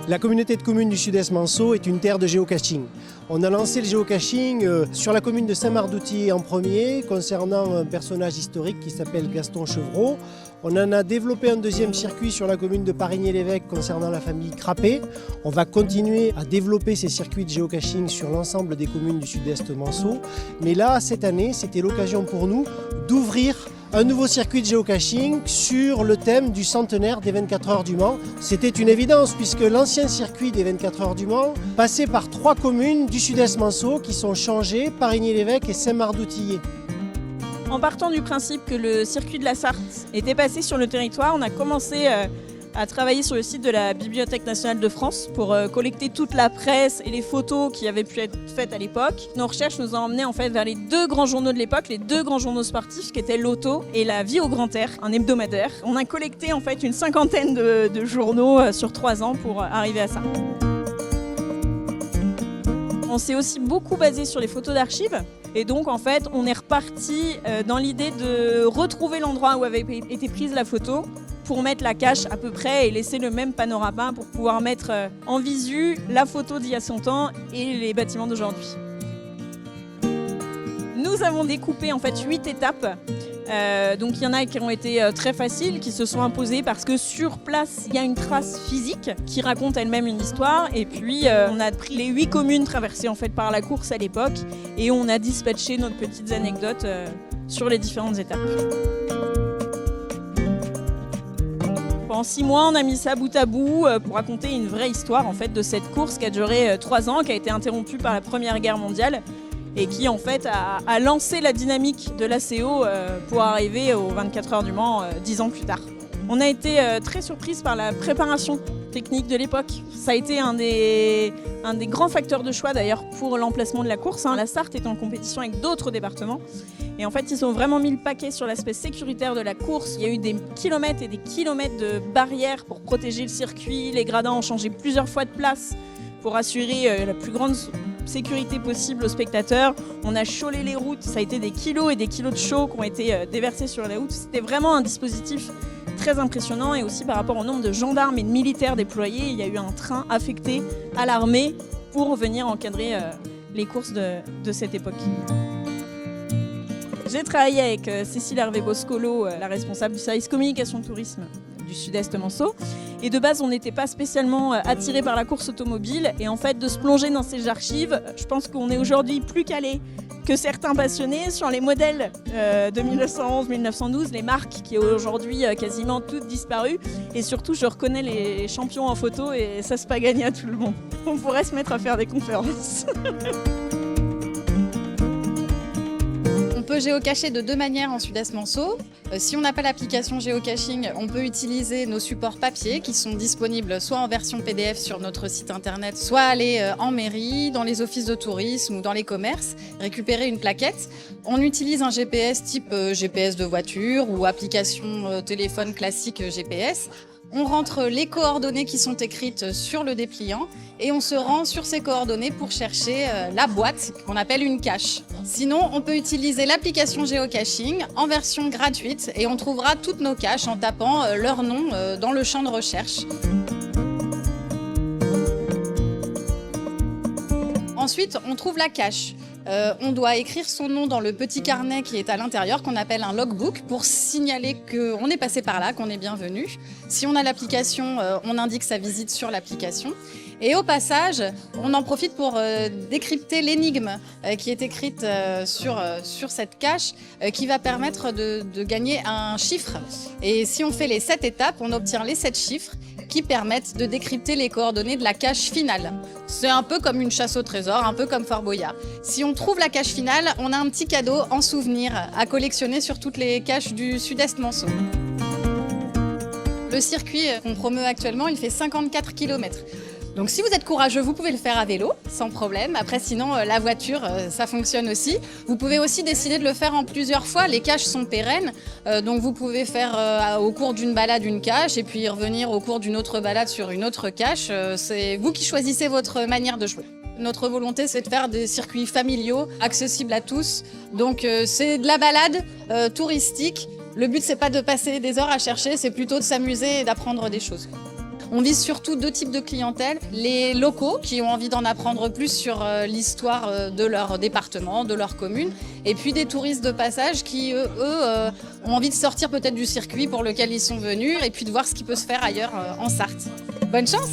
La communauté de communes du Sud-Est Manceau est une terre de géocaching. On a lancé le géocaching sur la commune de Saint-Marc-d'Outillet en premier, concernant un personnage historique qui s'appelle Gaston Chevreau. On en a développé un deuxième circuit sur la commune de Parigny-l'Évêque concernant la famille Crappé. On va continuer à développer ces circuits de géocaching sur l'ensemble des communes du Sud-Est Manceau. Mais là, cette année, c'était l'occasion pour nous d'ouvrir un nouveau circuit de géocaching sur le thème du centenaire des 24 heures du Mans. C'était une évidence puisque l'ancien circuit des 24 heures du Mans passait par 3 communes du Sud-Est Manceau qui sont changées, Parigny-l'Évêque et Saint-Marc-d'Outillet. En partant du principe que le circuit de la Sarthe était passé sur le territoire, on a commencé à travailler sur le site de la Bibliothèque nationale de France pour collecter toute la presse et les photos qui avaient pu être faites à l'époque. Nos recherches nous ont emmenés en fait vers les 2 grands journaux de l'époque, les 2 grands journaux sportifs qui étaient l'Auto et La Vie au Grand Air, un hebdomadaire. On a collecté en fait une 50aine de journaux sur 3 ans pour arriver à ça. On s'est aussi beaucoup basé sur les photos d'archives. Et donc en fait, on est reparti dans l'idée de retrouver l'endroit où avait été prise la photo pour mettre la cache à peu près et laisser le même panorama pour pouvoir mettre en visu la photo d'il y a 100 ans et les bâtiments d'aujourd'hui. Nous avons découpé en fait 8 étapes. Donc il y en a qui ont été très faciles, qui se sont imposées parce que sur place, il y a une trace physique qui raconte elle-même une histoire. Et puis on a pris les 8 communes traversées en fait par la course à l'époque et on a dispatché nos petites anecdotes sur les différentes étapes. Pendant 6 mois, on a mis ça bout à bout pour raconter une vraie histoire en fait, de cette course qui a duré 3 ans, qui a été interrompue par la Première Guerre mondiale et qui en fait a lancé la dynamique de l'ACO pour arriver aux 24 heures du Mans 10 ans plus tard. On a été très surprise par la préparation technique de l'époque. Ça a été un des grands facteurs de choix d'ailleurs pour l'emplacement de la course. La Sarthe est en compétition avec d'autres départements. Et en fait, ils ont vraiment mis le paquet sur l'aspect sécuritaire de la course. Il y a eu des kilomètres et des kilomètres de barrières pour protéger le circuit. Les gradins ont changé plusieurs fois de place pour assurer la plus grande sécurité possible aux spectateurs. On a chaulé les routes. Ça a été des kilos et des kilos de chaux qui ont été déversés sur les routes. C'était vraiment un dispositif très impressionnant et aussi par rapport au nombre de gendarmes et de militaires déployés. Il y a eu un train affecté à l'armée pour venir encadrer les courses de cette époque. J'ai travaillé avec Cécile Hervé-Boscolo, la responsable du service communication tourisme du Sud-Est Manceau. Et de base, on n'était pas spécialement attirés par la course automobile. Et en fait, de se plonger dans ces archives, je pense qu'on est aujourd'hui plus calés que certains passionnés sur les modèles de 1911-1912, les marques qui ont aujourd'hui quasiment toutes disparu. Et surtout, je reconnais les champions en photo et ça se pas gagné à tout le monde. On pourrait se mettre à faire des conférences. On peut géocacher de 2 manières en Sud-Est Manceau. Si on n'a pas l'application géocaching, on peut utiliser nos supports papier qui sont disponibles soit en version PDF sur notre site internet, soit aller en mairie, dans les offices de tourisme ou dans les commerces, récupérer une plaquette. On utilise un GPS type GPS de voiture ou application téléphone classique GPS. On rentre les coordonnées qui sont écrites sur le dépliant et on se rend sur ces coordonnées pour chercher la boîte qu'on appelle une cache. Sinon, on peut utiliser l'application géocaching en version gratuite et on trouvera toutes nos caches en tapant leur nom dans le champ de recherche. Ensuite, on trouve la cache. On doit écrire son nom dans le petit carnet qui est à l'intérieur, qu'on appelle un logbook, pour signaler qu'on est passé par là, qu'on est bienvenu. Si on a l'application, on indique sa visite sur l'application. Et au passage, on en profite pour décrypter l'énigme qui est écrite sur cette cache, qui va permettre de gagner un chiffre. Et si on fait les 7 étapes, on obtient les 7 chiffres qui permettent de décrypter les coordonnées de la cache finale. C'est un peu comme une chasse au trésor, un peu comme Fort Boyard. Si on trouve la cache finale, on a un petit cadeau en souvenir à collectionner sur toutes les caches du Sud-Est Manceau. Le circuit qu'on promeut actuellement, il fait 54 km. Donc si vous êtes courageux, vous pouvez le faire à vélo, sans problème. Après, sinon, la voiture, ça fonctionne aussi. Vous pouvez aussi décider de le faire en plusieurs fois. Les caches sont pérennes, donc vous pouvez faire au cours d'une balade une cache et puis revenir au cours d'une autre balade sur une autre cache. C'est vous qui choisissez votre manière de jouer. Notre volonté, c'est de faire des circuits familiaux, accessibles à tous. Donc c'est de la balade touristique. Le but, c'est pas de passer des heures à chercher, c'est plutôt de s'amuser et d'apprendre des choses. On vise surtout 2 types de clientèle. Les locaux qui ont envie d'en apprendre plus sur l'histoire de leur département, de leur commune. Et puis des touristes de passage qui, eux, ont envie de sortir peut-être du circuit pour lequel ils sont venus et puis de voir ce qui peut se faire ailleurs en Sarthe. Bonne chance!